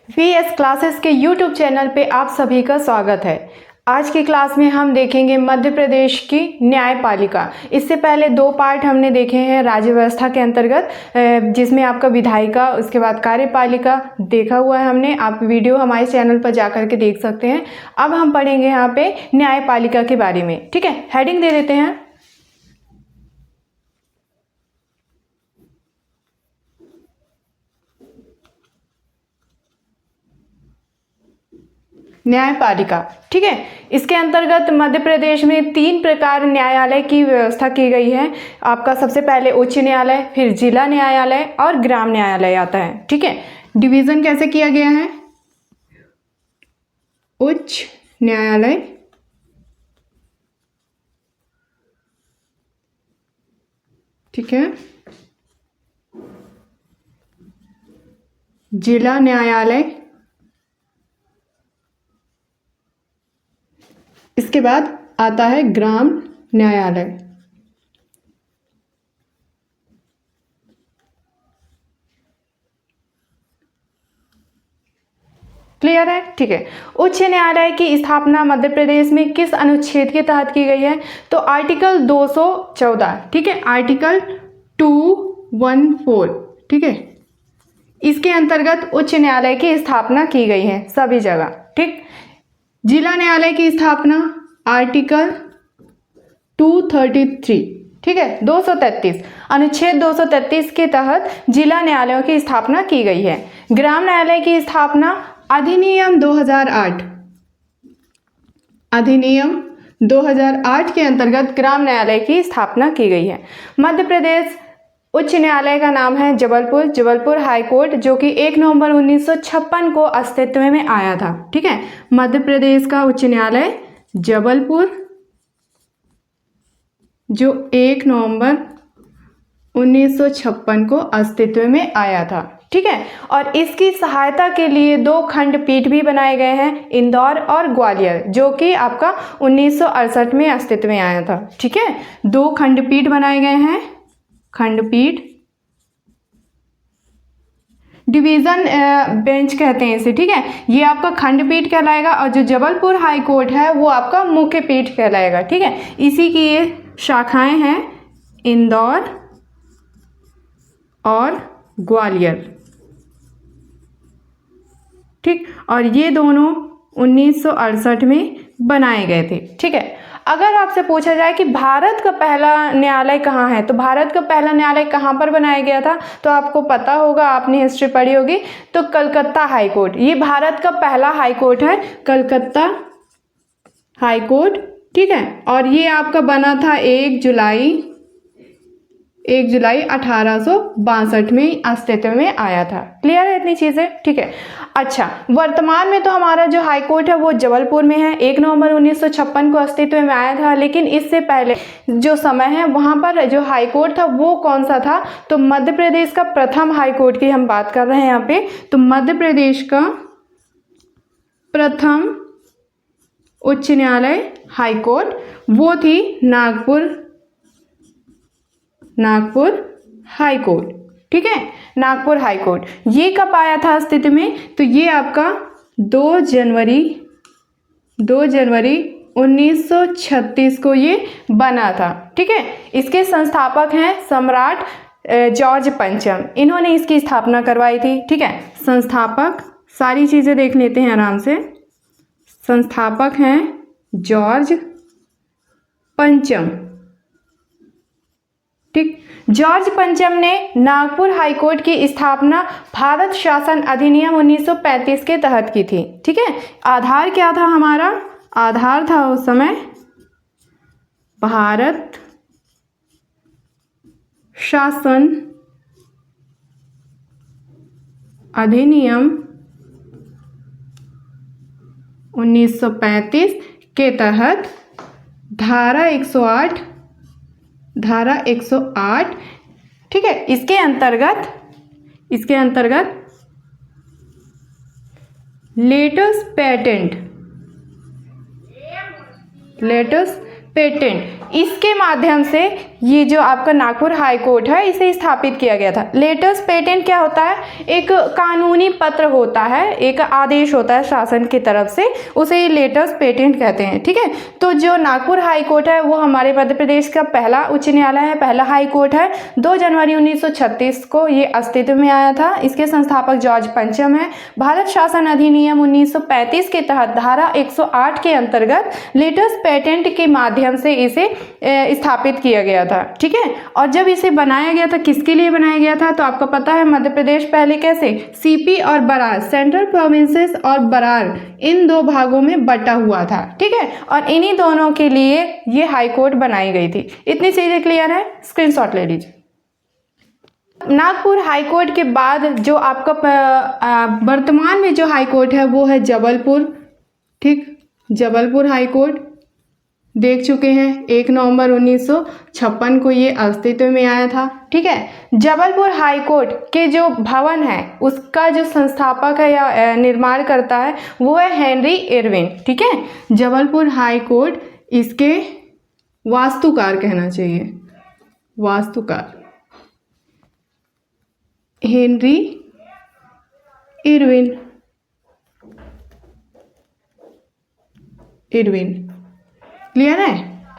VS classes के YouTube channel पे आप सभी का स्वागत है। आज की क्लास में हम देखेंगे मध्य प्रदेश की न्यायपालिका। इससे पहले दो पार्ट हमने देखे हैं राज्य व्यवस्था के अंतर्गत, जिसमें आपका विधायिका, उसके बाद कार्यपालिका देखा हुआ है हमने। आप वीडियो हमारे चैनल पर जा कर के देख सकते हैं। अब हम पढ़ेंगे यहाँ पे न्यायपालिका के बारे में। ठीक है, हेडिंग दे देते हैं। न्यायपालिका, ठीक है। इसके अंतर्गत मध्य प्रदेश में 3 प्रकार न्यायालय की व्यवस्था की गई है। आपका सबसे पहले उच्च न्यायालय, फिर जिला न्यायालय और ग्राम न्यायालय आता है। ठीक है, डिवीजन कैसे किया गया है? उच्च न्यायालय, ठीक है, जिला न्यायालय, इसके बाद आता है ग्राम न्यायालय। क्लियर है? ठीक है। उच्च न्यायालय की स्थापना मध्य प्रदेश में किस अनुच्छेद के तहत की गई है? तो आर्टिकल 214, ठीक है, आर्टिकल 214, ठीक है, इसके अंतर्गत उच्च न्यायालय की स्थापना की गई है सभी जगह। ठीक। जिला न्यायालय की स्थापना आर्टिकल 233, ठीक है, 233, अनुच्छेद 233 के तहत जिला न्यायालयों की स्थापना की गई है। ग्राम न्यायालय की स्थापना अधिनियम 2008, अधिनियम 2008 के अंतर्गत ग्राम न्यायालय की स्थापना की गई है। मध्य प्रदेश उच्च न्यायालय का नाम है जबलपुर, जबलपुर हाई कोर्ट, जो कि 1 नवंबर 1956 को अस्तित्व में आया था। ठीक है, मध्य प्रदेश का उच्च न्यायालय जबलपुर, जो 1 नवंबर 1956 को अस्तित्व में आया था। ठीक है, और इसकी सहायता के लिए 2 खंडपीठ भी बनाए गए हैं, इंदौर और ग्वालियर, जो कि आपका 1968 में अस्तित्व में आया था। ठीक है, 2 खंडपीठ बनाए गए हैं, खंडपीठ, डिवीजन बेंच कहते हैं इसे। ठीक है, ये आपका खंडपीठ कहलाएगा, और जो जबलपुर हाई कोर्ट है वो आपका मुख्य पीठ कहलाएगा। ठीक है, इसी की ये शाखाएं हैं, इंदौर और ग्वालियर। ठीक, और ये दोनों 1968 में बनाए गए थे। ठीक है, अगर आपसे पूछा जाए कि भारत का पहला न्यायालय कहाँ है, तो भारत का पहला न्यायालय कहाँ पर बनाया गया था, तो आपको पता होगा, आपने हिस्ट्री पढ़ी होगी, तो कलकत्ता हाई कोर्ट। ये भारत का पहला हाई कोर्ट है, कलकत्ता हाई कोर्ट। ठीक है, और ये आपका बना था 1 जुलाई 1862 में अस्तित्व में आया था। क्लियर है इतनी चीज़ें? ठीक है। अच्छा, वर्तमान में तो हमारा जो हाई कोर्ट है वो जबलपुर में है, 1 नवंबर 1956 को अस्तित्व में आया था। लेकिन इससे पहले जो समय है वहाँ पर जो हाई कोर्ट था वो कौन सा था? तो मध्य प्रदेश का प्रथम हाई कोर्ट की हम बात कर रहे हैं यहाँ पे। तो मध्य प्रदेश का प्रथम उच्च न्यायालय हाई कोर्ट वो थी नागपुर हाई कोर्ट। ठीक है, नागपुर हाई कोर्ट। ये कब आया था अस्तित्व में? तो ये आपका 2 जनवरी 1936 को ये बना था। ठीक है, इसके संस्थापक हैं सम्राट जॉर्ज पंचम, इन्होंने इसकी स्थापना करवाई थी। ठीक है, संस्थापक, सारी चीज़ें देख लेते हैं आराम से। संस्थापक हैं जॉर्ज पंचम। ठीक, जॉर्ज पंचम ने नागपुर हाई कोर्ट की स्थापना भारत शासन अधिनियम 1935 के तहत की थी। ठीक है, आधार क्या था हमारा? आधार था उस समय भारत शासन अधिनियम 1935 के तहत धारा 108, ठीक है, इसके अंतर्गत लेटस पेटेंट इसके माध्यम से ये जो आपका नागपुर हाई कोर्ट है इसे स्थापित किया गया था। लेटेस्ट पेटेंट क्या होता है? एक कानूनी पत्र होता है, एक आदेश होता है शासन की तरफ से, उसे लेटेस्ट पेटेंट कहते हैं। ठीक है, तो जो नागपुर हाई कोर्ट है वो हमारे मध्य प्रदेश का पहला उच्च न्यायालय है, पहला हाई कोर्ट है। 2 जनवरी 1936 को ये अस्तित्व में आया था। इसके संस्थापक जॉर्ज पंचम है। भारत शासन अधिनियम 1935 के तहत धारा 108 के अंतर्गत लेटेस्ट पेटेंट के माध्यम से इसे स्थापित किया गया था। ठीक है, और जब इसे बनाया गया था, किसके लिए बनाया गया था? तो आपको पता है मध्य प्रदेश पहले कैसे सीपी और बरार, सेंट्रल प्रोविंसेस और बरार, इन 2 भागों में बटा हुआ था। ठीक है, और इन्हीं दोनों के लिए ये हाई कोर्ट बनाई गई थी। इतनी चीजें क्लियर है? स्क्रीनशॉट ले लीजिए। नागपुर हाई कोर्ट के बाद जो आपका वर्तमान में जो हाई कोर्ट है वो है जबलपुर। ठीक, जबलपुर हाई कोर्ट देख चुके हैं। 1 नवंबर 1956 को ये अस्तित्व में आया था। ठीक है, जबलपुर हाई कोर्ट के जो भवन है उसका जो संस्थापक है या निर्माण करता है वो है हेनरी इरविन। ठीक है, जबलपुर हाई कोर्ट इसके वास्तुकार कहना चाहिए, वास्तुकार हेनरी इरविन। क्लियर है?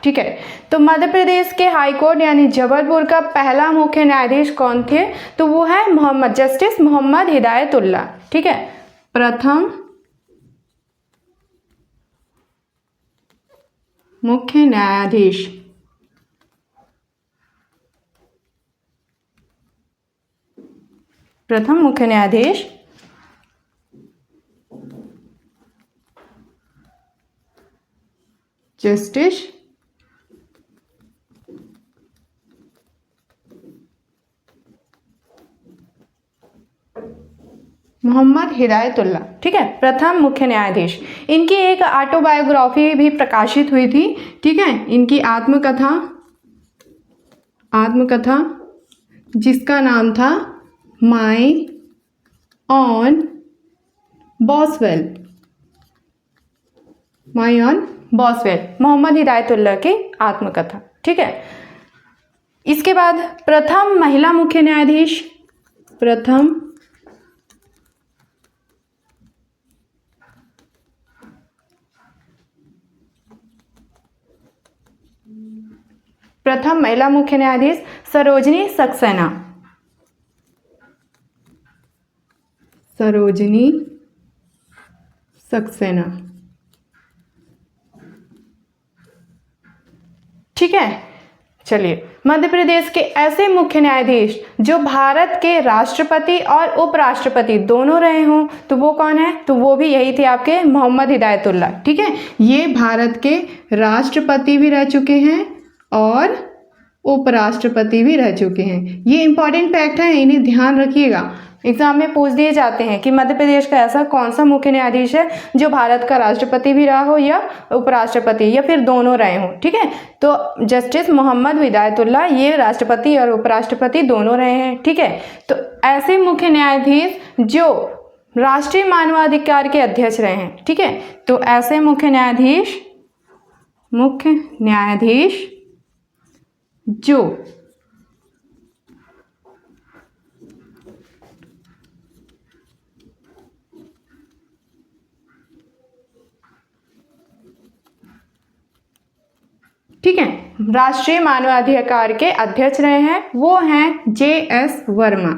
ठीक है, तो मध्य प्रदेश के हाई कोर्ट यानी जबलपुर का पहला मुख्य न्यायाधीश कौन थे? तो वो है जस्टिस मोहम्मद हिदायतुल्लाह। ठीक है, प्रथम मुख्य न्यायाधीश। प्रथम मुख्य न्यायाधीश जस्टिस मोहम्मद हिदायतुल्लाह। ठीक है, प्रथम मुख्य न्यायाधीश। इनकी एक ऑटोबायोग्राफी भी प्रकाशित हुई थी। ठीक है, इनकी आत्मकथा जिसका नाम था माई ऑन बॉसवेल, मोहम्मद हिदायतुल्लाह की आत्मकथा। ठीक है, इसके बाद प्रथम महिला मुख्य न्यायाधीश, प्रथम महिला मुख्य न्यायाधीश सरोजनी सक्सेना। ठीक है, चलिए, मध्य प्रदेश के ऐसे मुख्य न्यायाधीश जो भारत के राष्ट्रपति और उपराष्ट्रपति दोनों रहे हों तो वो कौन है? तो वो भी यही थे आपके मोहम्मद हिदायतुल्लाह। ठीक है, ये भारत के राष्ट्रपति भी रह चुके हैं और उपराष्ट्रपति भी रह चुके हैं। ये इंपॉर्टेंट फैक्ट है, इन्हें ध्यान रखिएगा। एग्जाम में पूछ दिए जाते हैं कि मध्य प्रदेश का ऐसा कौन सा मुख्य न्यायाधीश है जो भारत का राष्ट्रपति भी रहा हो या उपराष्ट्रपति या फिर दोनों रहे हों। ठीक है, तो जस्टिस मोहम्मद हिदायतुल्लाह ये राष्ट्रपति और उपराष्ट्रपति दोनों रहे हैं। ठीक है, तो ऐसे मुख्य न्यायाधीश जो राष्ट्रीय मानवाधिकार के अध्यक्ष रहे हैं। ठीक है, तो ऐसे मुख्य न्यायाधीश जो ठीक है राष्ट्रीय मानवाधिकार के अध्यक्ष रहे हैं वो हैं जे.एस. वर्मा।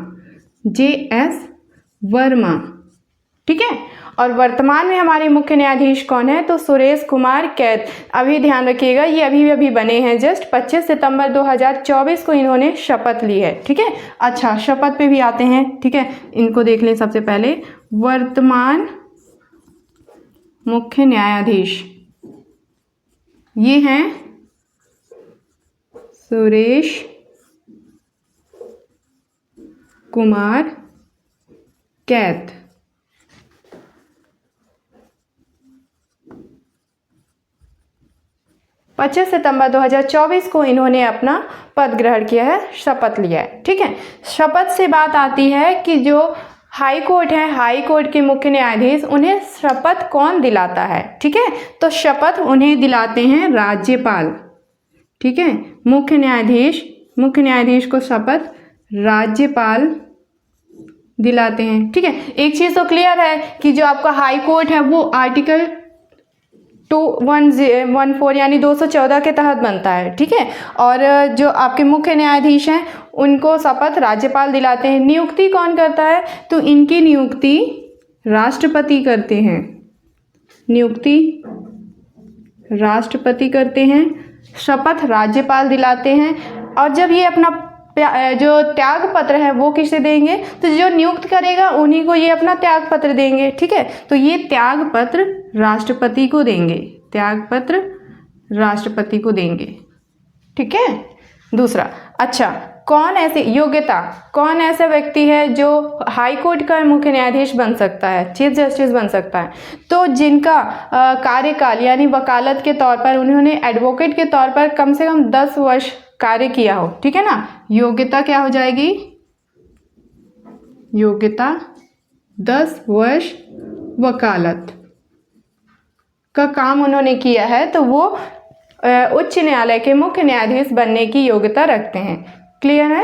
ठीक है, और वर्तमान में हमारे मुख्य न्यायाधीश कौन है? तो सुरेश कुमार कैत। अभी ध्यान रखिएगा, ये अभी बने हैं, जस्ट 25 सितंबर 2024 को इन्होंने शपथ ली है। ठीक है, अच्छा, शपथ पे भी आते हैं। ठीक है, इनको देख लें। सबसे पहले वर्तमान मुख्य न्यायाधीश ये हैं सुरेश कुमार कैत। पच्चीस सितंबर 2024 को इन्होंने अपना पद ग्रहण किया है, शपथ लिया है। ठीक है, शपथ से बात आती है कि जो हाई कोर्ट है, हाई कोर्ट के मुख्य न्यायाधीश, उन्हें शपथ कौन दिलाता है? ठीक है, तो शपथ उन्हें दिलाते हैं राज्यपाल। ठीक है। मुख्य न्यायाधीश को शपथ राज्यपाल दिलाते हैं, ठीक है। एक चीज़ तो क्लियर है कि जो आपका हाई कोर्ट है वो आर्टिकल 2114 यानी 214 के तहत बनता है, ठीक है। और जो आपके मुख्य न्यायाधीश हैं उनको शपथ राज्यपाल दिलाते हैं। नियुक्ति कौन करता है? तो इनकी नियुक्ति राष्ट्रपति करते हैं, नियुक्ति राष्ट्रपति करते हैं, शपथ राज्यपाल दिलाते हैं। और जब ये अपना जो त्याग पत्र है वो किसे देंगे? तो जो नियुक्त करेगा उन्हीं को ये अपना त्याग पत्र देंगे, ठीक है। तो ये त्याग पत्र राष्ट्रपति को देंगे, त्याग पत्र राष्ट्रपति को देंगे, ठीक है। दूसरा, अच्छा, कौन ऐसा व्यक्ति है जो हाई कोर्ट का मुख्य न्यायाधीश बन सकता है, चीफ जस्टिस बन सकता है? तो जिनका कार्यकाल यानी वकालत के तौर पर उन्होंने एडवोकेट के तौर पर कम से कम 10 वर्ष कार्य किया हो, ठीक है ना। योग्यता क्या हो जाएगी? योग्यता 10 वर्ष वकालत का काम उन्होंने किया है तो वो उच्च न्यायालय के मुख्य न्यायाधीश बनने की योग्यता रखते हैं। क्लियर है?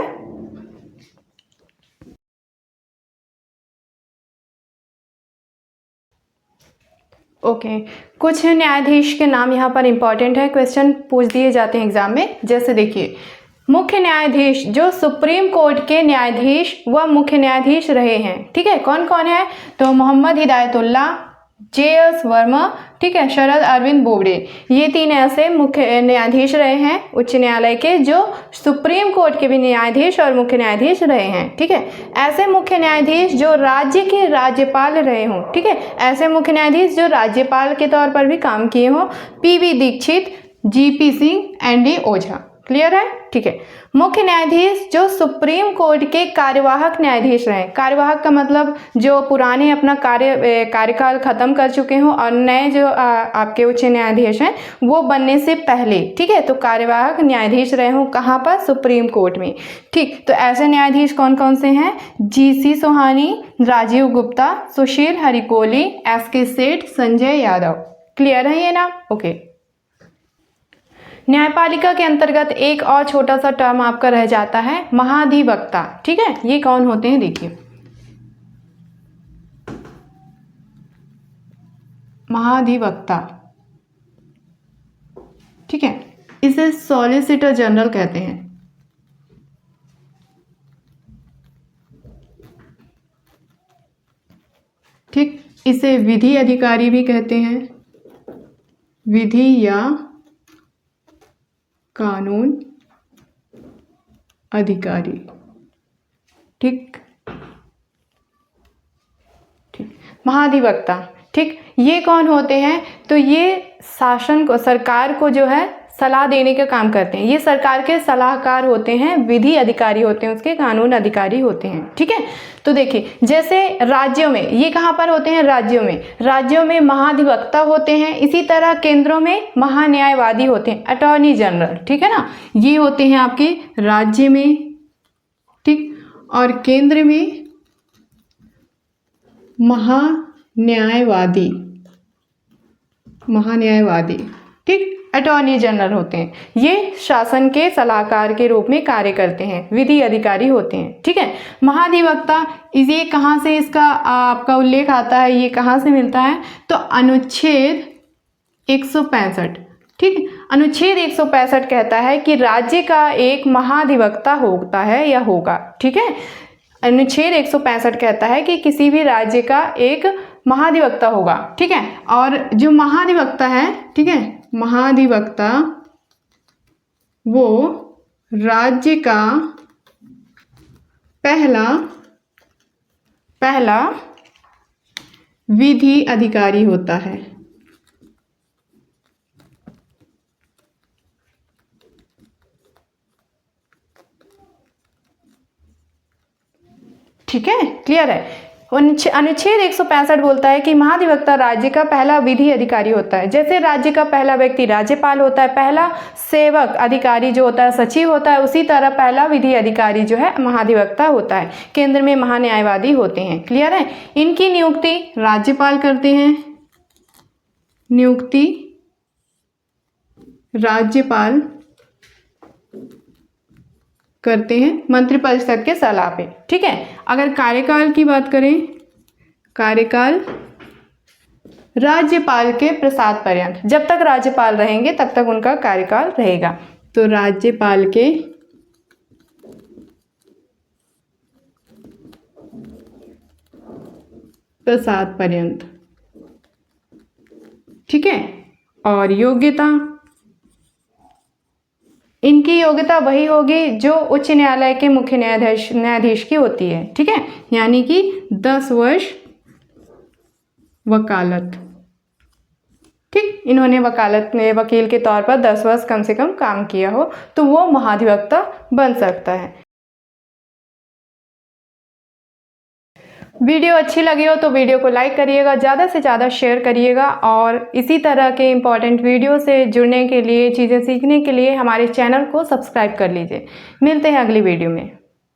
ओके, कुछ न्यायाधीश के नाम यहाँ पर इंपॉर्टेंट है, क्वेश्चन पूछ दिए जाते हैं एग्जाम में। जैसे देखिए, मुख्य न्यायाधीश जो सुप्रीम कोर्ट के न्यायाधीश व मुख्य न्यायाधीश रहे हैं, ठीक है। कौन कौन है? तो मोहम्मद हिदायतुल्ला, JS वर्मा, ठीक है, शरद अरविंद बोबडे, ये 3 ऐसे मुख्य न्यायाधीश रहे हैं उच्च न्यायालय के जो सुप्रीम कोर्ट के भी न्यायाधीश और मुख्य न्यायाधीश रहे हैं, ठीक है। ऐसे मुख्य न्यायाधीश जो राज्य के राज्यपाल रहे हों, ठीक है, ऐसे मुख्य न्यायाधीश जो राज्यपाल के तौर पर भी काम किए हों, PV Dikshit, GP Singh, ND Ojha. Clear है? ठीक है। मुख्य न्यायाधीश जो सुप्रीम कोर्ट के कार्यवाहक न्यायाधीश रहे, कार्यवाहक का मतलब जो पुराने अपना कार्यकाल खत्म कर चुके हों और नए जो आपके उच्च न्यायाधीश हैं वो बनने से पहले, ठीक है, तो कार्यवाहक न्यायाधीश रहे हों कहाँ पर? सुप्रीम कोर्ट में, ठीक। तो ऐसे न्यायाधीश कौन कौन से हैं? GC सोहानी, राजीव गुप्ता, सुशील हरिकोली, SK सेठ, संजय यादव। क्लियर है ये ना? ओके। न्यायपालिका के अंतर्गत एक और छोटा सा टर्म आपका रह जाता है, महाधिवक्ता, ठीक है। ये कौन होते हैं? देखिए, महाधिवक्ता, ठीक है, इसे सॉलिसिटर जनरल कहते हैं, ठीक। इसे विधि अधिकारी भी कहते हैं, विधि या कानून अधिकारी, ठीक ठीक। महाधिवक्ता, ठीक, ये कौन होते हैं? तो ये शासन को, सरकार को जो है सलाह देने का काम करते हैं। ये सरकार के सलाहकार होते हैं, विधि अधिकारी होते हैं, उसके कानून अधिकारी होते हैं, ठीक है। तो देखिए, जैसे राज्यों में ये कहाँ पर होते हैं? राज्यों में महाधिवक्ता होते हैं। इसी तरह केंद्रों में महान्यायवादी होते हैं, अटॉर्नी जनरल, ठीक है ना। ये होते हैं आपके राज्य में, ठीक, और केंद्र में महान्यायवादी, ठीक, अटॉर्नी जनरल होते हैं। ये शासन के सलाहकार के रूप में कार्य करते हैं, विधि अधिकारी होते हैं, ठीक है। महाधिवक्ता, ये कहाँ से इसका आपका उल्लेख आता है, ये कहाँ से मिलता है? तो अनुच्छेद 165, ठीक। अनुच्छेद 165 कहता है कि राज्य का एक महाधिवक्ता होता है या होगा, ठीक है। अनुच्छेद 165 कहता है कि किसी भी राज्य का एक महाधिवक्ता होगा, ठीक है। और जो महाधिवक्ता है, ठीक है, महाधिवक्ता वो राज्य का पहला विधि अधिकारी होता है, ठीक है। क्लियर है? अनुच्छेद 165 बोलता है कि महाधिवक्ता राज्य का पहला विधि अधिकारी होता है। जैसे राज्य का पहला व्यक्ति राज्यपाल होता है, पहला सेवक अधिकारी जो होता है सचिव होता है, उसी तरह पहला विधि अधिकारी जो है महाधिवक्ता होता है। केंद्र में महान्यायवादी होते हैं। क्लियर है? इनकी नियुक्ति राज्यपाल करते हैं, नियुक्ति राज्यपाल करते हैं मंत्रिपरिषद के सलाह पे, ठीक है। अगर कार्यकाल की बात करें, कार्यकाल राज्यपाल के प्रसाद पर्यंत, जब तक राज्यपाल रहेंगे तब तक उनका कार्यकाल रहेगा। तो राज्यपाल के प्रसाद पर्यंत, ठीक है। और योग्यता, इनकी योग्यता वही होगी जो उच्च न्यायालय के मुख्य न्यायाधीश की होती है, ठीक है। यानी कि 10 वर्ष वकालत, ठीक। इन्होंने वकालत में वकील के तौर पर 10 वर्ष कम से कम काम किया हो तो वो महाधिवक्ता बन सकता है। वीडियो अच्छी लगी हो तो वीडियो को लाइक करिएगा, ज़्यादा से ज़्यादा शेयर करिएगा और इसी तरह के इम्पॉर्टेंट वीडियो से जुड़ने के लिए, चीज़ें सीखने के लिए हमारे चैनल को सब्सक्राइब कर लीजिए। मिलते हैं अगली वीडियो में।